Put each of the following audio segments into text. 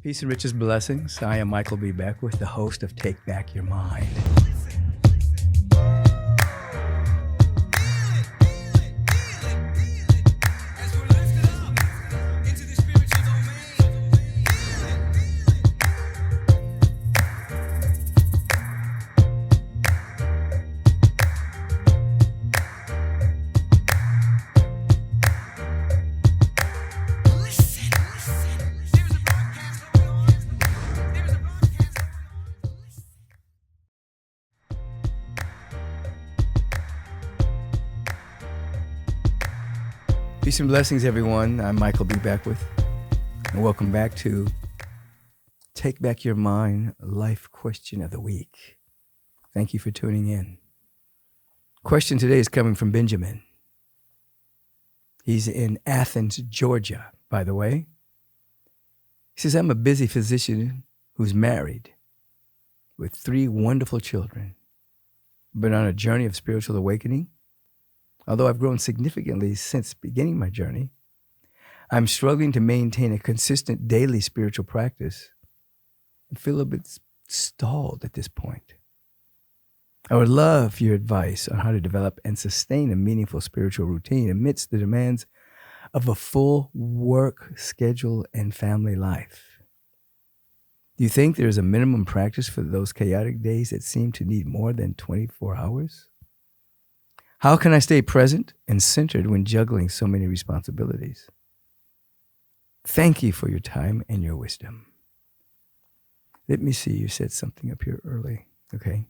Peace and riches blessings. I am Michael B. Beckwith, the host of Take Back Your Mind. Peace and blessings, everyone. I'm Michael B. Beckwith, and welcome back to Take Back Your Mind, Life Question of the Week. Thank you for tuning in. Question today is coming from Benjamin. He's in Athens, Georgia, by the way. He says, I'm a busy physician who's married with 3 wonderful children, been on a journey of spiritual awakening. Although I've grown significantly since beginning my journey, I'm struggling to maintain a consistent daily spiritual practice and feel a bit stalled at this point. I would love your advice on how to develop and sustain a meaningful spiritual routine amidst the demands of a full work schedule and family life. Do you think there is a minimum practice for those chaotic days that seem to need more than 24 hours? How can I stay present and centered when juggling so many responsibilities? Thank you for your time and your wisdom. Let me see, you said something up here early, okay?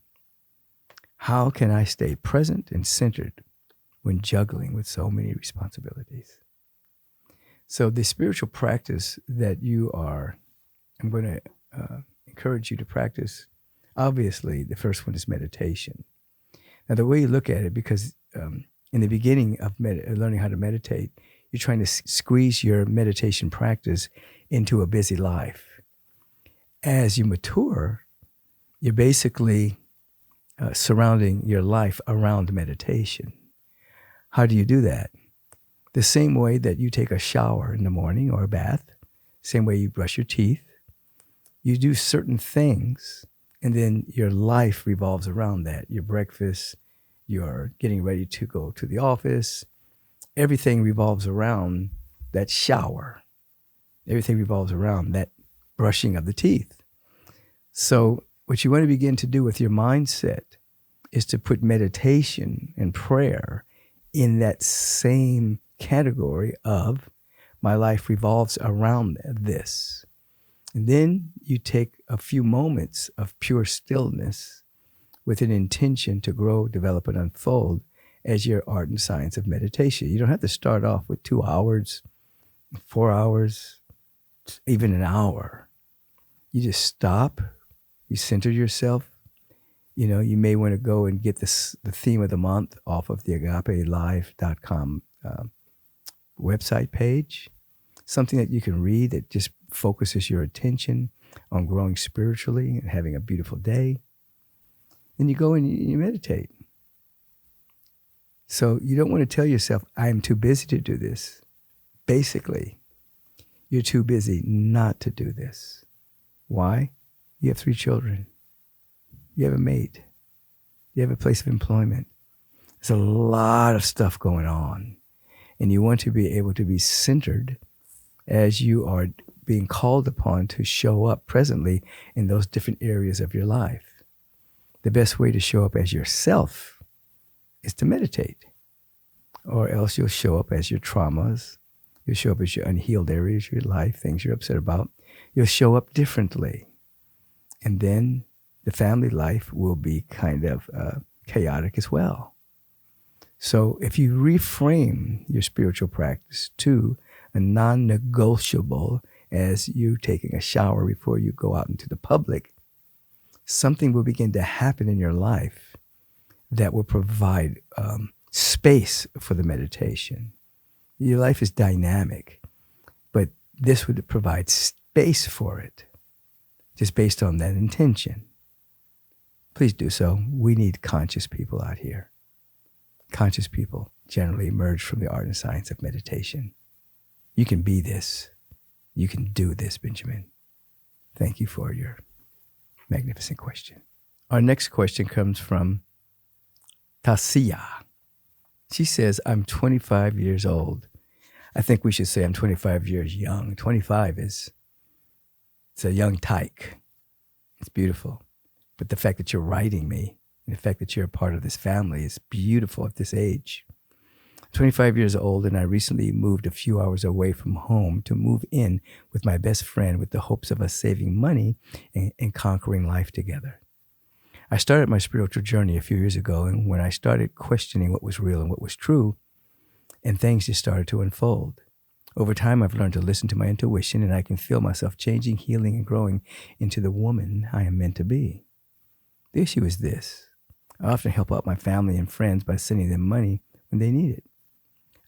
How can I stay present and centered when juggling with so many responsibilities? So the spiritual practice that I'm going to encourage you to practice, obviously the first one is meditation. Now, the way you look at it, because in the beginning of learning how to meditate, you're trying to squeeze your meditation practice into a busy life. As you mature, you're basically surrounding your life around meditation. How do you do that? The same way that you take a shower in the morning or a bath, same way you brush your teeth. You do certain things, and then your life revolves around that. Your breakfast, you're getting ready to go to the office. Everything revolves around that shower. Everything revolves around that brushing of the teeth. So what you want to begin to do with your mindset is to put meditation and prayer in that same category of my life revolves around this. And then you take a few moments of pure stillness with an intention to grow, develop, and unfold as your art and science of meditation. You don't have to start off with 2 hours, 4 hours, even an hour. You just stop, you center yourself. You know, you may want to go and get the theme of the month off of the agapelife.com website page. Something that you can read that just focuses your attention on growing spiritually and having a beautiful day. Then you go and you meditate. So you don't want to tell yourself, I'm too busy to do this. Basically, you're too busy not to do this. Why? You have 3 children. You have a mate. You have a place of employment. There's a lot of stuff going on. And you want to be able to be centered as you are being called upon to show up presently in those different areas of your life. The best way to show up as yourself is to meditate, or else you'll show up as your traumas. You'll show up as your unhealed areas of your life, things you're upset about. You'll show up differently. And then the family life will be kind of chaotic as well. So if you reframe your spiritual practice to a non-negotiable as you taking a shower before you go out into the public, something will begin to happen in your life that will provide space for the meditation. Your life is dynamic, but this would provide space for it, just based on that intention. Please do so. We need conscious people out here. Conscious people generally emerge from the art and science of meditation. You can be this. You can do this, Benjamin. Thank you for your magnificent question. Our next question comes from Tasia. She says, I'm 25 years old. I think we should say I'm 25 years young. 25 it's a young tyke. It's beautiful. But the fact that you're writing me, and the fact that you're a part of this family is beautiful at this age. 25 years old, and I recently moved a few hours away from home to move in with my best friend with the hopes of us saving money and conquering life together. I started my spiritual journey a few years ago, and when I started questioning what was real and what was true, and things just started to unfold. Over time, I've learned to listen to my intuition, and I can feel myself changing, healing, and growing into the woman I am meant to be. The issue is this. I often help out my family and friends by sending them money when they need it.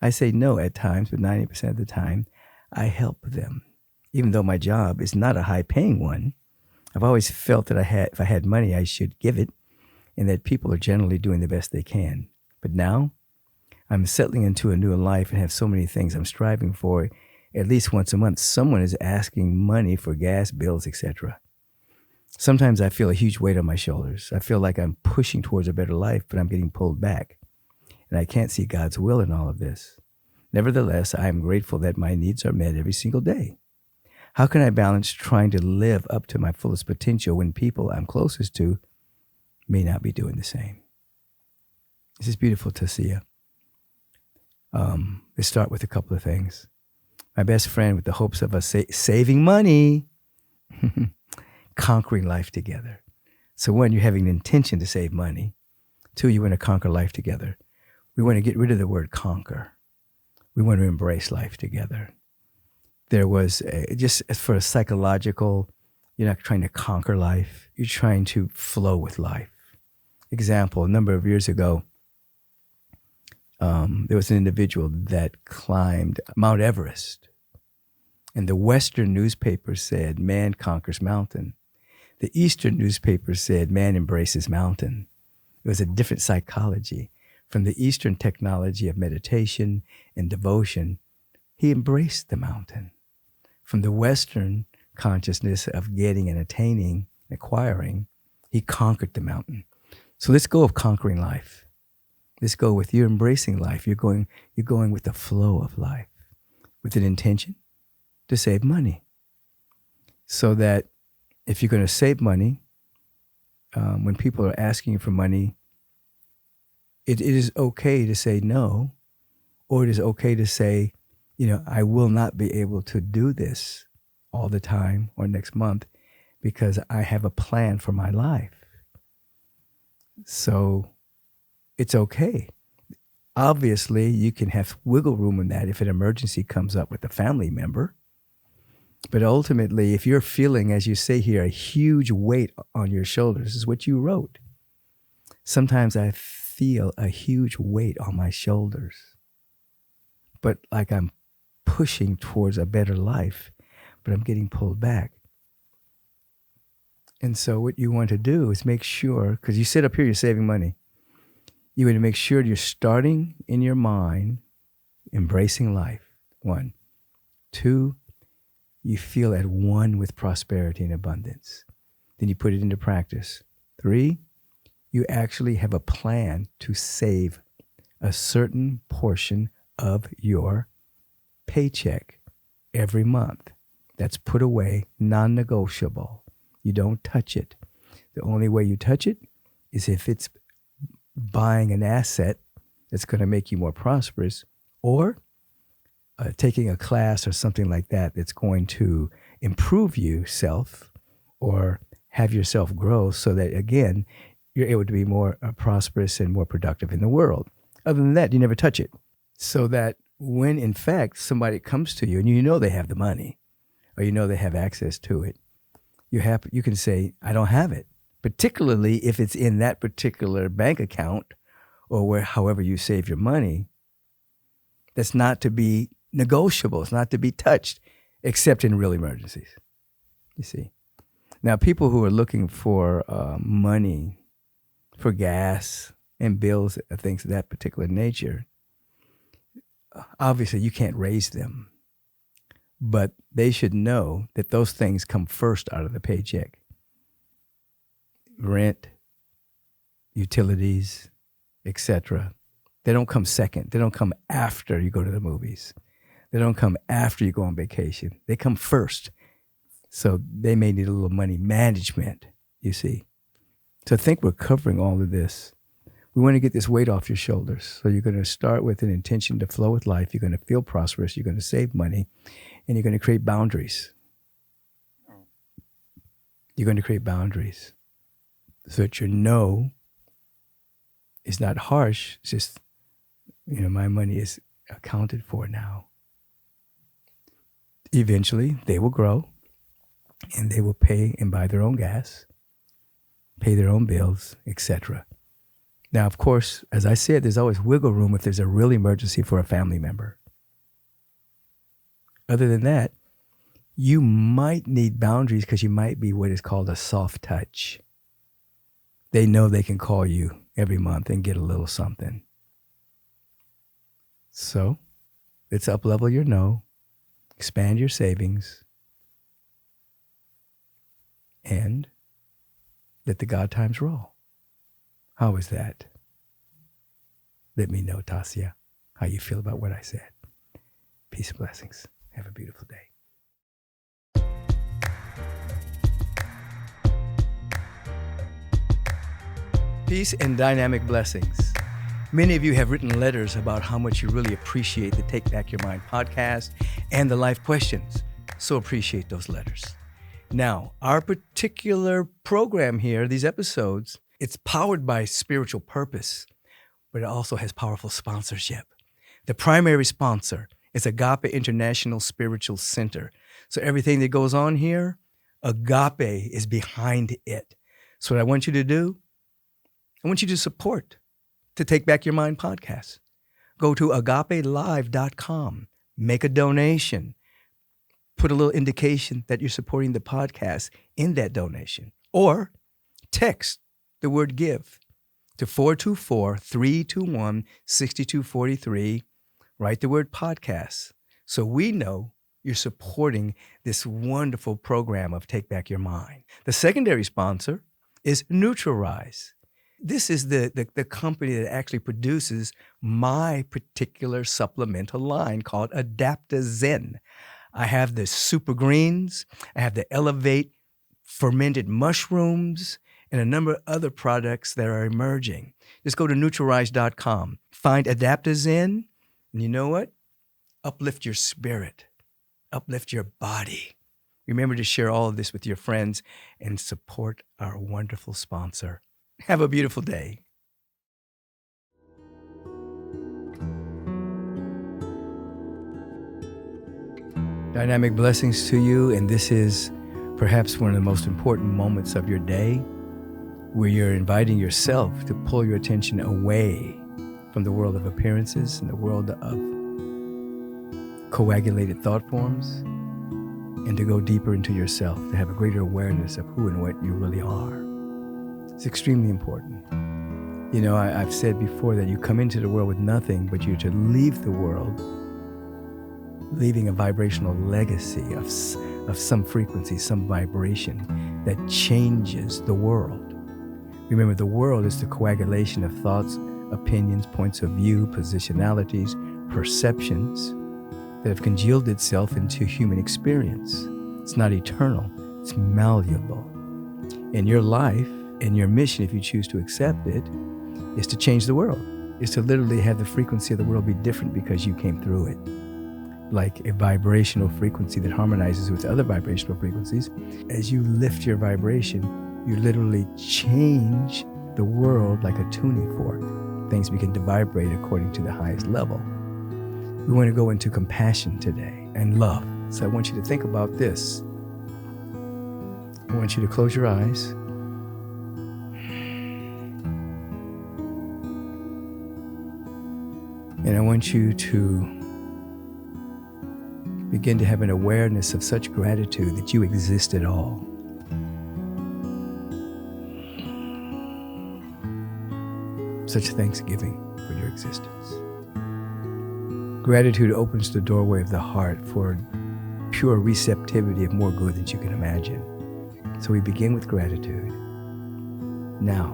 I say no at times, but 90% of the time, I help them. Even though my job is not a high-paying one, I've always felt that if I had money, I should give it, and that people are generally doing the best they can. But now, I'm settling into a new life and have so many things I'm striving for. At least once a month, someone is asking money for gas bills, etc. Sometimes I feel a huge weight on my shoulders. I feel like I'm pushing towards a better life, but I'm getting pulled back. And I can't see God's will in all of this. Nevertheless, I am grateful that my needs are met every single day. How can I balance trying to live up to my fullest potential when people I'm closest to may not be doing the same? This is beautiful, Tasia. Let's start with a couple of things. My best friend with the hopes of us saving money, conquering life together. So one, you're having an intention to save money. Two, you want to conquer life together. We want to get rid of the word conquer. We want to embrace life together. There was, just for a psychological, you're not trying to conquer life. You're trying to flow with life. Example, a number of years ago, there was an individual that climbed Mount Everest. And the Western newspaper said, man conquers mountain. The Eastern newspaper said, man embraces mountain. It was a different psychology. From the Eastern technology of meditation and devotion, he embraced the mountain. From the Western consciousness of getting and attaining, acquiring, he conquered the mountain. So let's go of conquering life. Let's go with you embracing life. You're going with the flow of life, with an intention to save money. So that if you're going to save money, when people are asking you for money, it is okay to say no, or it is okay to say, I will not be able to do this all the time or next month because I have a plan for my life. So it's okay. Obviously, you can have wiggle room in that if an emergency comes up with a family member. But ultimately, if you're feeling, as you say here, a huge weight on your shoulders, this is what you wrote. Sometimes I feel a huge weight on my shoulders, but like I'm pushing towards a better life, but I'm getting pulled back. And so what you want to do is make sure, because you sit up here, you're saving money. You want to make sure you're starting in your mind, embracing life. 1. 2, you feel at one with prosperity and abundance. Then you put it into practice. 3, you actually have a plan to save a certain portion of your paycheck every month. That's put away, non-negotiable. You don't touch it. The only way you touch it is if it's buying an asset that's going to make you more prosperous, or taking a class or something like that that's going to improve yourself or have yourself grow so that, again, you're able to be more prosperous and more productive in the world. Other than that, you never touch it. So that when, in fact, somebody comes to you and you know they have the money or you know they have access to it, you can say, I don't have it, particularly if it's in that particular bank account or however you save your money. That's not to be negotiable. It's not to be touched except in real emergencies, you see. Now, people who are looking for money for gas and bills, things of that particular nature, obviously you can't raise them. but they should know that those things come first out of the paycheck. Rent, utilities, etc. They don't come second. They don't come after you go to the movies. They don't come after you go on vacation. They come first. So they may need a little money management, you see. So I think we're covering all of this. We want to get this weight off your shoulders. So you're going to start with an intention to flow with life. You're going to feel prosperous. You're going to save money. And you're going to create boundaries. You're going to create boundaries so that your no is not harsh. It's just, my money is accounted for now. Eventually, they will grow and they will pay and buy their own gas, pay their own bills, etc. Now, of course, as I said, there's always wiggle room if there's a real emergency for a family member. Other than that, you might need boundaries because you might be what is called a soft touch. They know they can call you every month and get a little something. So let's up-level your no, expand your savings, and let the God times roll. How is that? Let me know, Tasia, how you feel about what I said. Peace and blessings. Have a beautiful day. Peace and dynamic blessings. Many of you have written letters about how much you really appreciate the Take Back Your Mind podcast and the life questions. So appreciate those letters. Now, our particular program here, these episodes, it's powered by spiritual purpose, but it also has powerful sponsorship. The primary sponsor is Agape International Spiritual Center. So everything that goes on here, Agape is behind it. So what I want you to do, I want you to support the Take Back Your Mind podcast. Go to agapelive.com, make a donation, put a little indication that you're supporting the podcast in that donation, or text the word give to 424-321-6243. Write the word podcast so we know you're supporting this wonderful program of Take Back Your Mind. The secondary sponsor is Neutralize. This is the company that actually produces my particular supplemental line called Adaptozen. I have the Super Greens, I have the Elevate fermented mushrooms, and a number of other products that are emerging. Just go to Neutralize.com, find Adaptozen, and you know what? Uplift your spirit, uplift your body. Remember to share all of this with your friends and support our wonderful sponsor. Have a beautiful day. Dynamic blessings to you, and this is perhaps one of the most important moments of your day where you're inviting yourself to pull your attention away from the world of appearances and the world of coagulated thought forms, and to go deeper into yourself, to have a greater awareness of who and what you really are. It's extremely important. I've said before that you come into the world with nothing, but you're to leave the world leaving a vibrational legacy of some frequency, some vibration that changes the world. Remember, the world is the coagulation of thoughts, opinions, points of view, positionalities, perceptions that have congealed itself into human experience. It's not eternal, it's malleable. And your life and your mission, if you choose to accept it, is to change the world, is to literally have the frequency of the world be different because you came through it. Like a vibrational frequency that harmonizes with other vibrational frequencies. As you lift your vibration, you literally change the world like a tuning fork. Things begin to vibrate according to the highest level. We want to go into compassion today and love. So I want you to think about this. I want you to close your eyes. And I want you to begin to have an awareness of such gratitude that you exist at all. Such thanksgiving for your existence. Gratitude opens the doorway of the heart for pure receptivity of more good than you can imagine. So we begin with gratitude. Now,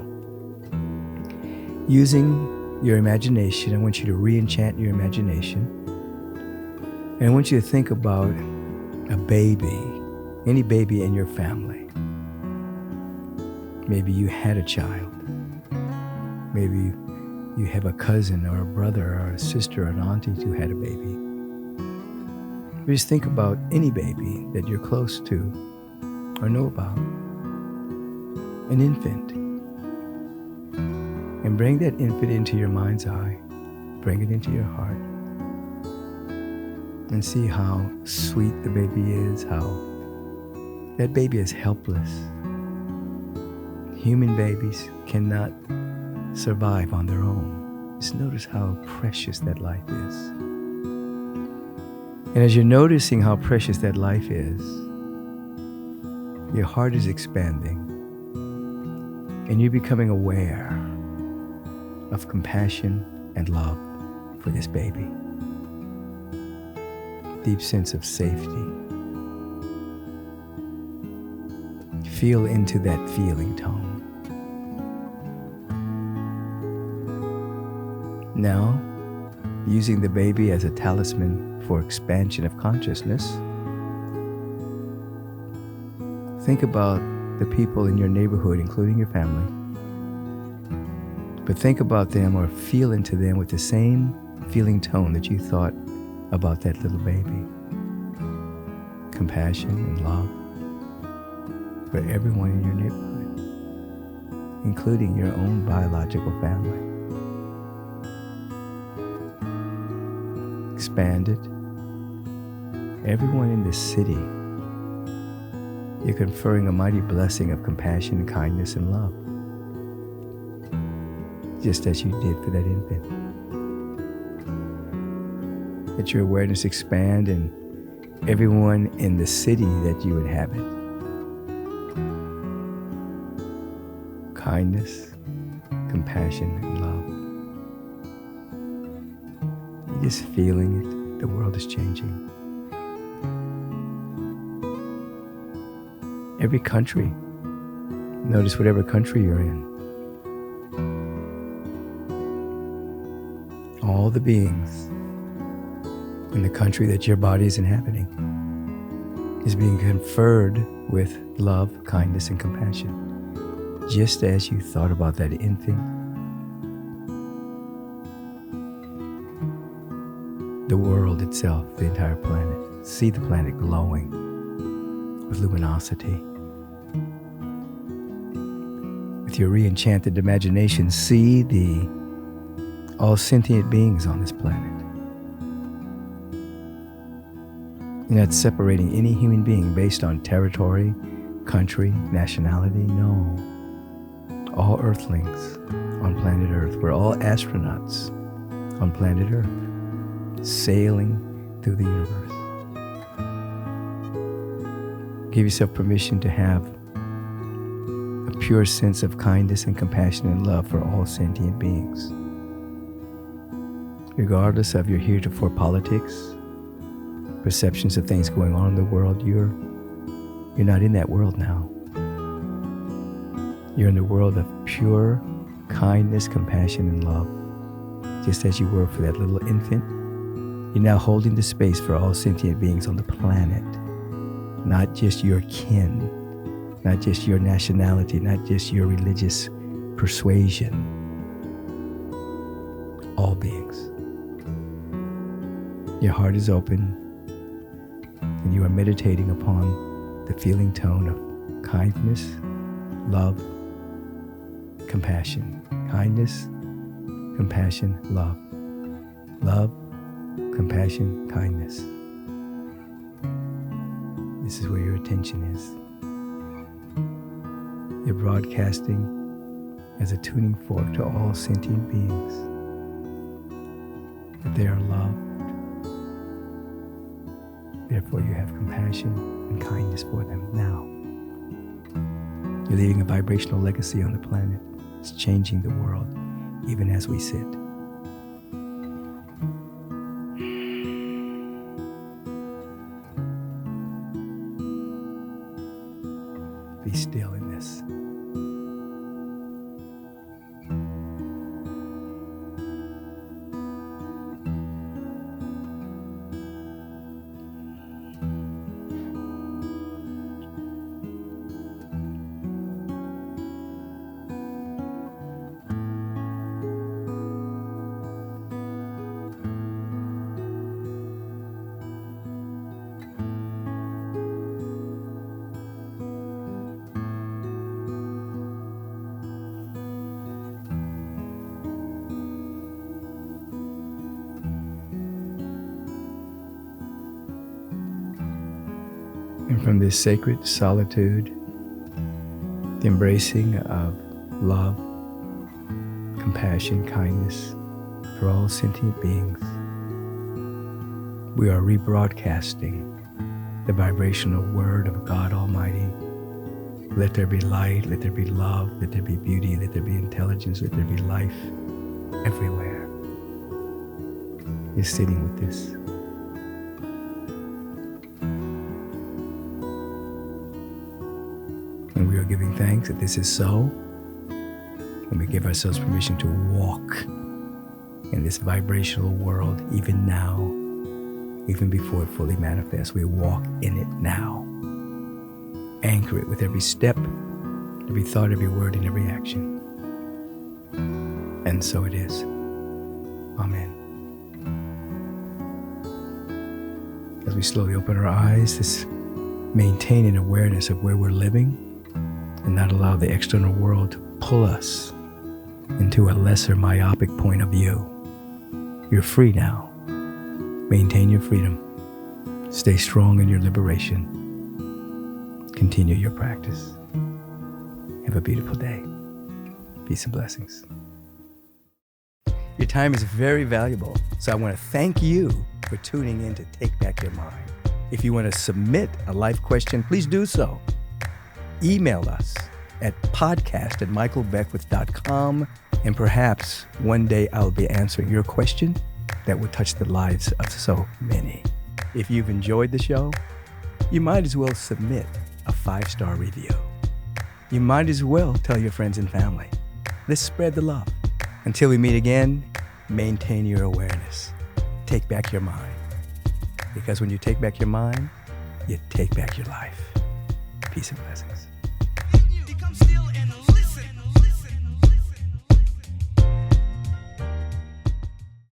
using your imagination, I want you to re-enchant your imagination. And I want you to think about a baby, any baby in your family. Maybe you had a child. Maybe you have a cousin or a brother or a sister or an auntie who had a baby. Just think about any baby that you're close to or know about. An infant. And bring that infant into your mind's eye. Bring it into your heart. And see how sweet the baby is, how that baby is helpless. Human babies cannot survive on their own. Just notice how precious that life is. And as you're noticing how precious that life is, your heart is expanding and you're becoming aware of compassion and love for this baby. Deep sense of safety. Feel into that feeling tone. Now, using the baby as a talisman for expansion of consciousness, think about the people in your neighborhood, including your family. But think about them or feel into them with the same feeling tone that you thought about that little baby. Compassion and love for everyone in your neighborhood, including your own biological family. Expand it. Everyone in this city, you're conferring a mighty blessing of compassion, kindness, and love, just as you did for that infant. Let your awareness expand and everyone in the city that you inhabit. Kindness, compassion, and love. You're just feeling it. The world is changing. Every country. Notice whatever country you're in. All the beings in the country that your body is inhabiting is being conferred with love, kindness, and compassion, just as you thought about that infant. The world itself, the entire planet. See the planet glowing with luminosity. With your re-enchanted imagination, see the all sentient beings on this planet. You're not separating any human being based on territory, country, nationality. No. All earthlings on planet Earth. We're all astronauts on planet Earth, sailing through the universe. Give yourself permission to have a pure sense of kindness and compassion and love for all sentient beings. Regardless of your heretofore politics, perceptions of things going on in the world, you're not in that world now. You're in the world of pure kindness, compassion, and love, just as you were for that little infant. You're now holding the space for all sentient beings on the planet, not just your kin, not just your nationality, not just your religious persuasion. All beings. Your heart is open, and you are meditating upon the feeling tone of kindness, love, compassion. Kindness, compassion, love. Love, compassion, kindness. This is where your attention is. You're broadcasting as a tuning fork to all sentient beings that they are loved. Therefore, you have compassion and kindness for them now. You're leaving a vibrational legacy on the planet. It's changing the world, even as we sit. Be still in this. And from this sacred solitude, the embracing of love, compassion, kindness for all sentient beings, we are rebroadcasting the vibrational word of God Almighty. Let there be light, let there be love, let there be beauty, let there be intelligence, let there be life everywhere. You're sitting with this. And we are giving thanks that this is so. And we give ourselves permission to walk in this vibrational world even now, even before it fully manifests. We walk in it now. Anchor it with every step, every thought, every word, and every action. And so it is. Amen. As we slowly open our eyes, this maintain an awareness of where we're living and not allow the external world to pull us into a lesser myopic point of view. You're free now. Maintain your freedom. Stay strong in your liberation. Continue your practice. Have a beautiful day. Peace and blessings. Your time is very valuable, so I want to thank you for tuning in to Take Back Your Mind. If you want to submit a life question, please do so. Email us at podcast@michaelbeckwith.com, and perhaps one day I'll be answering your question that will touch the lives of so many. If you've enjoyed the show, you might as well submit a 5-star review. You might as well tell your friends and family. Let's spread the love. Until we meet again, maintain your awareness. Take back your mind. Because when you take back your mind, you take back your life. Peace and blessings.